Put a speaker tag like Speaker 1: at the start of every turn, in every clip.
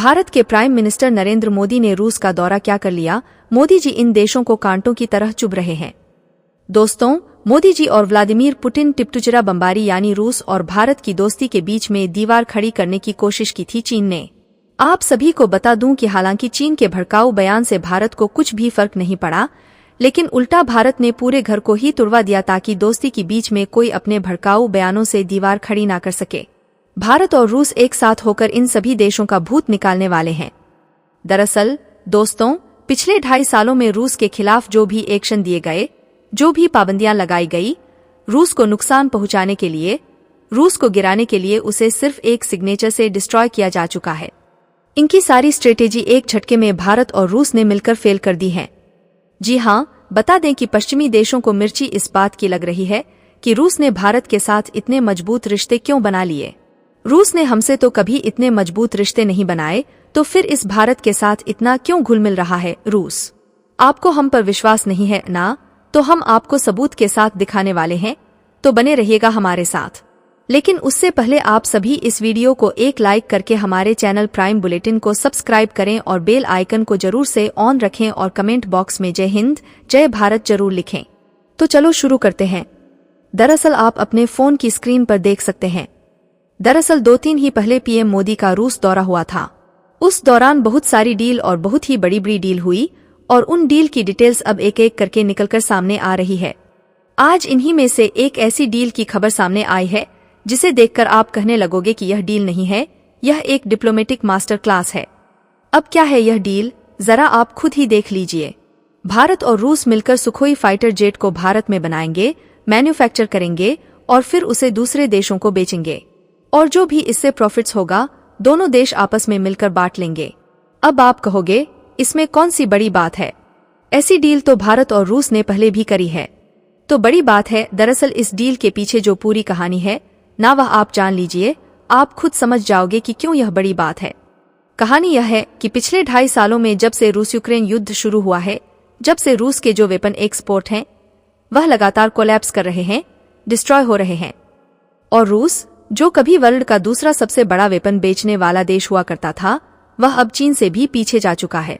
Speaker 1: भारत के prime minister Narendra Modi ने रूस का दौरा क्या कर लिया? मोदी जी इन देशों को कांटों की तरह चुभ रहे हैं। दोस्तों, मोदी जी और व्लादिमीर पुतिन टिपटुचरा बमबारी यानी रूस और भारत की दोस्ती के बीच में दीवार खड़ी करने की कोशिश की थी चीन ने। आप सभी को बता दूं कि हालांकि चीन के भड़काऊ बयान से भारत को कुछ भी फर्क नहीं पड़ा, लेकिन उल्टा भारत ने पूरे घर को ही तुड़वा दिया ताकि दोस्ती के बीच में कोई अपने भड़काऊ बयानों से दीवार खड़ी ना कर सके। भारत और रूस एक साथ होकर इन सभी देशों का भूत निकालने वाले हैं। दरअसल दोस्तों, पिछले 2.5 सालों में रूस के खिलाफ जो भी एक्शन दिए गए, जो भी पाबंदियां लगाई गई, रूस को नुकसान पहुंचाने के लिए, रूस को गिराने के लिए उसे सिर्फ एक सिग्नेचर से डिस्ट्रॉय किया जा चुका है। इनकी सारी स्ट्रेटेजी एक झटके में भारत और रूस ने मिलकर फेल कर दी है। जी हां, बता दें कि पश्चिमी देशों को मिर्ची इस बात की लग रही है कि रूस ने भारत के साथ इतने मजबूत रिश्ते क्यों बना लिए। रूस ने हमसे तो कभी इतने मजबूत रिश्ते नहीं बनाए, तो फिर इस भारत के साथ इतना क्यों घुल मिल रहा है रूस? आपको हम पर विश्वास नहीं है ना? तो हम आपको सबूत के साथ दिखाने वाले हैं, तो बने रहिएगा हमारे साथ। लेकिन उससे पहले आप सभी इस वीडियो को एक लाइक करके हमारे चैनल प्राइम बुलेटिन को सब्सक्राइब करें और बेल आइकन को जरूर से ऑन रखें और कमेंट बॉक्स में जय हिंद जय भारत जरूर लिखें। तो चलो शुरू करते हैं। दरअसल आप अपने फोन की स्क्रीन पर देख सकते हैं। दरअसल 2-3 ही पहले पीएम मोदी का रूस दौरा हुआ था। उस दौरान बहुत सारी डील और बहुत ही बड़ी बड़ी डील हुई और उन डील की डिटेल्स अब एक एक करके निकलकर सामने आ रही है। आज इन्हीं में से एक ऐसी डील की खबर सामने आई है जिसे देखकर आप कहने लगोगे कि यह डील नहीं है, यह एक डिप्लोमेटिक मास्टर क्लास है। अब क्या है यह डील, जरा आप खुद ही देख लीजिए। भारत और रूस मिलकर सुखोई फाइटर जेट को भारत में बनाएंगे, मैन्युफैक्चर करेंगे और फिर उसे दूसरे देशों को बेचेंगे और जो भी इससे प्रॉफिट्स होगा दोनों देश आपस में मिलकर बांट लेंगे। अब आप कहोगे इसमें कौन सी बड़ी बात है? ऐसी डील तो भारत और रूस ने पहले भी करी है। तो बड़ी बात है, दरअसल इस डील के पीछे जो पूरी कहानी है ना, वह आप जान लीजिए, आप खुद समझ जाओगे कि क्यों यह बड़ी बात है। कहानी यह है कि पिछले 2.5 सालों में जब से रूस यूक्रेन युद्ध शुरू हुआ है, जब से रूस के जो वेपन एक्सपोर्ट हैं वह लगातार कोलैप्स कर रहे हैं, डिस्ट्रॉय हो रहे हैं। और रूस, जो कभी वर्ल्ड का दूसरा सबसे बड़ा वेपन बेचने वाला देश हुआ करता था, वह अब चीन से भी पीछे जा चुका है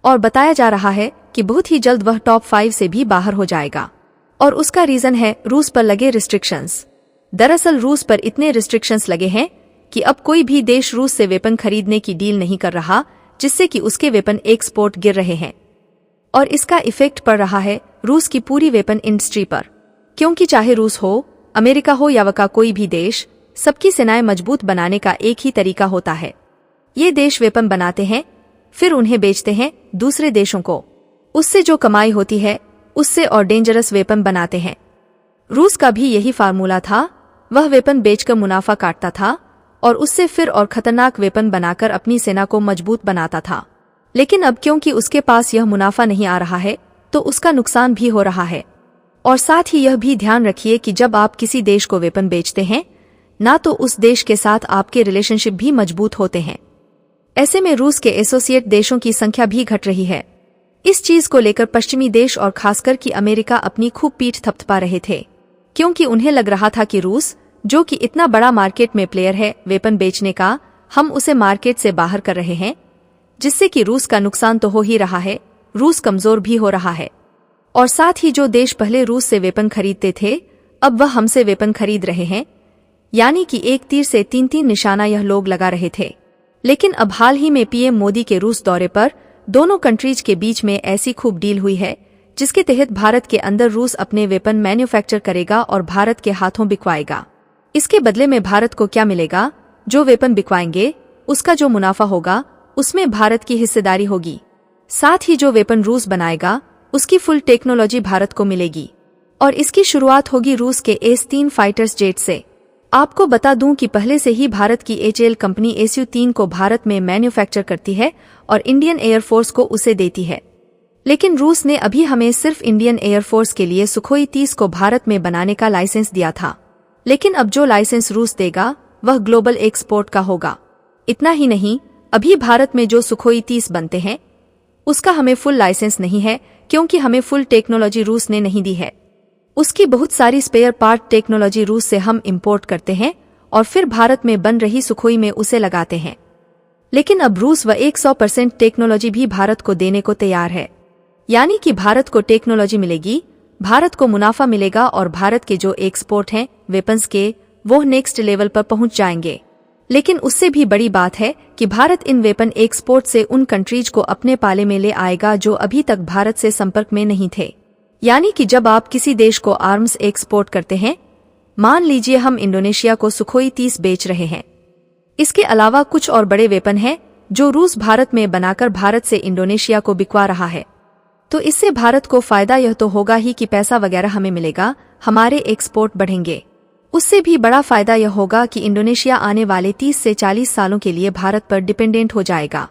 Speaker 1: और बताया जा रहा है कि बहुत ही जल्द वह टॉप 5 से भी बाहर हो जाएगा। और उसका रीजन है रूस पर लगे रिस्ट्रिक्शंस। दरअसल रूस पर इतने रिस्ट्रिक्शंस लगे हैं कि अब कोई भी देश रूस से वेपन खरीदने की डील नहीं कर रहा, जिससे कि उसके वेपन एक्सपोर्ट गिर रहे हैं और इसका इफेक्ट पड़ रहा है रूस की पूरी वेपन इंडस्ट्री पर। क्योंकि चाहे रूस हो, अमेरिका हो या वह कोई भी देश, सबकी सेनाएं मजबूत बनाने का एक ही तरीका होता है। ये देश वेपन बनाते हैं, फिर उन्हें बेचते हैं दूसरे देशों को। उससे जो कमाई होती है उससे और डेंजरस वेपन बनाते हैं। रूस का भी यही फार्मूला था, वह वेपन बेचकर मुनाफा काटता था और उससे फिर और खतरनाक वेपन बनाकर अपनी सेना को मजबूत बनाता था। लेकिन अब क्योंकि उसके पास यह मुनाफा नहीं आ रहा है, तो उसका नुकसान भी हो रहा है। और साथ ही यह भी ध्यान रखिए कि जब आप किसी देश को वेपन बेचते हैं ना, तो उस देश के साथ आपके रिलेशनशिप भी मजबूत होते हैं। ऐसे में रूस के एसोसिएट देशों की संख्या भी घट रही है। इस चीज को लेकर पश्चिमी देश और खासकर कि अमेरिका अपनी खूब पीठ थपथपा रहे थे, क्योंकि उन्हें लग रहा था कि रूस, जो कि इतना बड़ा मार्केट में प्लेयर है वेपन बेचने का, हम उसे मार्केट से बाहर कर रहे हैं, जिससे कि रूस का नुकसान तो हो ही रहा है, रूस कमजोर भी हो रहा है। और साथ ही जो देश पहले रूस से वेपन खरीदते थे, अब वह हमसे वेपन खरीद रहे हैं। यानी कि एक तीर से 3-3 निशाना यह लोग लगा रहे थे। लेकिन अब हाल ही में पीएम मोदी के रूस दौरे पर दोनों कंट्रीज के बीच में ऐसी खूब डील हुई है जिसके तहत भारत के अंदर रूस अपने वेपन मैन्युफैक्चर करेगा और भारत के हाथों बिकवाएगा। इसके बदले में भारत को क्या मिलेगा? जो वेपन बिकवाएंगे उसका जो मुनाफा होगा उसमें भारत की हिस्सेदारी होगी। साथ ही जो वेपन रूस बनाएगा उसकी फुल टेक्नोलॉजी भारत को मिलेगी और इसकी शुरुआत होगी रूस के S-3 फाइटर्स जेट से। आपको बता दूं कि पहले से ही भारत की HAL कंपनी SU-3 को भारत में मैन्युफैक्चर करती है और इंडियन एयरफोर्स को उसे देती है। लेकिन रूस ने अभी हमें सिर्फ इंडियन एयरफोर्स के लिए सुखोई 30 को भारत में बनाने का लाइसेंस दिया था। लेकिन अब जो लाइसेंस रूस देगा वह ग्लोबल एक्सपोर्ट का होगा। इतना ही नहीं, अभी भारत में जो सुखोई 30 बनते हैं उसका हमें फुल लाइसेंस नहीं है, क्योंकि हमें फुल टेक्नोलॉजी रूस ने नहीं दी है। उसकी बहुत सारी स्पेयर पार्ट टेक्नोलॉजी रूस से हम इंपोर्ट करते हैं और फिर भारत में बन रही सुखोई में उसे लगाते हैं। लेकिन अब रूस व 100% टेक्नोलॉजी भी भारत को देने को तैयार है। यानी कि भारत को टेक्नोलॉजी मिलेगी, भारत को मुनाफा मिलेगा और भारत के जो एक्सपोर्ट हैं वेपन्स के, वो नेक्स्ट लेवल पर पहुंच जाएंगे। लेकिन उससे भी बड़ी बात है कि भारत इन वेपन एक्सपोर्ट से उन कंट्रीज को अपने पाले में ले आएगा जो अभी तक भारत से संपर्क में नहीं थे। यानी कि जब आप किसी देश को आर्म्स एक्सपोर्ट करते हैं, मान लीजिए हम इंडोनेशिया को सुखोई 30 बेच रहे हैं, इसके अलावा कुछ और बड़े वेपन हैं जो रूस भारत में बनाकर भारत से इंडोनेशिया को बिकवा रहा है, तो इससे भारत को फायदा यह तो होगा ही कि पैसा वगैरह हमें मिलेगा, हमारे एक्सपोर्ट बढ़ेंगे। उससे भी बड़ा फायदा यह होगा कि इंडोनेशिया आने वाले 30 से 40 सालों के लिए भारत पर डिपेंडेंट हो जाएगा।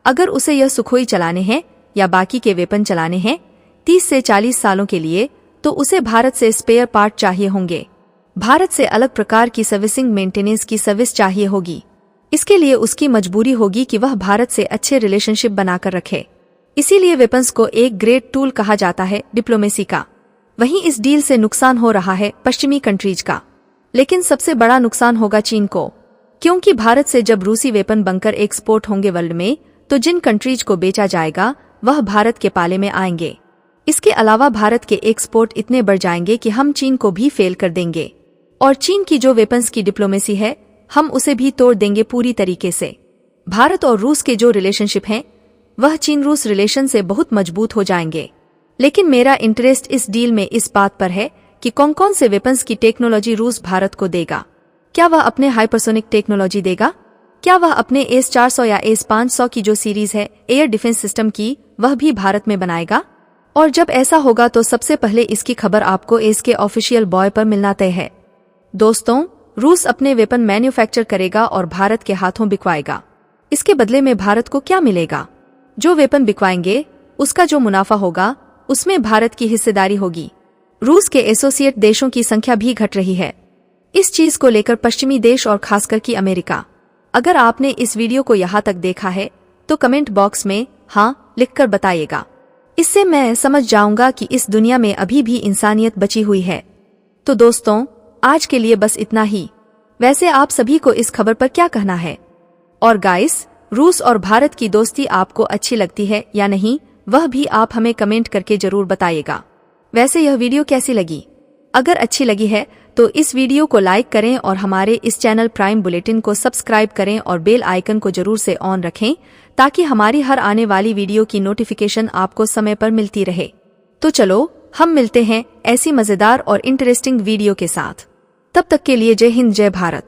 Speaker 1: अगर उसे यह सुखोई चलाने हैं या बाकी के वेपन चलाने हैं 30 से 40 सालों के लिए, तो उसे भारत से स्पेयर पार्ट चाहिए होंगे, भारत से अलग प्रकार की सर्विसिंग मेंटेनेंस की सर्विस चाहिए होगी। इसके लिए उसकी मजबूरी होगी कि वह भारत से अच्छे रिलेशनशिप बनाकर रखे। इसीलिए वेपन्स को एक ग्रेट टूल कहा जाता है डिप्लोमेसी का। वहीं इस डील से नुकसान हो रहा है पश्चिमी कंट्रीज का, लेकिन सबसे बड़ा नुकसान होगा चीन को, क्योंकि भारत से जब रूसी वेपन बंकर एक्सपोर्ट होंगे वर्ल्ड में, तो जिन कंट्रीज को बेचा जाएगा वह भारत के पाले में आएंगे। इसके अलावा भारत के एक्सपोर्ट इतने बढ़ जाएंगे कि हम चीन को भी फेल कर देंगे, और चीन की जो वेपन्स की डिप्लोमेसी है हम उसे भी तोड़ देंगे पूरी तरीके से। भारत और रूस के जो रिलेशनशिप हैं वह चीन रूस रिलेशन से बहुत मजबूत हो जाएंगे। लेकिन मेरा इंटरेस्ट इस डील में इस बात पर है कि कौन कौन से वेपन्स की टेक्नोलॉजी रूस भारत को देगा। क्या वह अपने हाइपरसोनिक टेक्नोलॉजी देगा? क्या वह अपने S-400 या S-500 की जो सीरीज है एयर डिफेंस सिस्टम की, वह भी भारत में बनाएगा? और जब ऐसा होगा तो सबसे पहले इसकी खबर आपको इसके ऑफिशियल बॉय पर मिलना तय है। दोस्तों, रूस अपने वेपन मैन्युफैक्चर करेगा और भारत के हाथों बिकवाएगा। इसके बदले में भारत को क्या मिलेगा? जो वेपन बिकवाएंगे उसका जो मुनाफा होगा उसमें भारत की हिस्सेदारी होगी। रूस के एसोसिएट देशों की संख्या भी घट रही है। इस चीज को लेकर पश्चिमी देश और खासकर कि अमेरिका, अगर आपने इस वीडियो को यहाँ तक देखा है तो कमेंट बॉक्स में हाँ लिखकर बताइएगा। इससे मैं समझ जाऊंगा कि इस दुनिया में अभी भी इंसानियत बची हुई है। तो दोस्तों, आज के लिए बस इतना ही। वैसे आप सभी को इस खबर पर क्या कहना है? और गाइस, रूस और भारत की दोस्ती आपको अच्छी लगती है या नहीं, वह भी आप हमें कमेंट करके जरूर बताइएगा। वैसे यह वीडियो कैसी लगी? अगर अच्छी लगी है तो इस वीडियो को लाइक करें और हमारे इस चैनल प्राइम बुलेटिन को सब्सक्राइब करें और बेल आइकन को जरूर से ऑन रखें, ताकि हमारी हर आने वाली वीडियो की नोटिफिकेशन आपको समय पर मिलती रहे। तो चलो, हम मिलते हैं ऐसी मजेदार और इंटरेस्टिंग वीडियो के साथ। तब तक के लिए जय हिंद, जय भारत।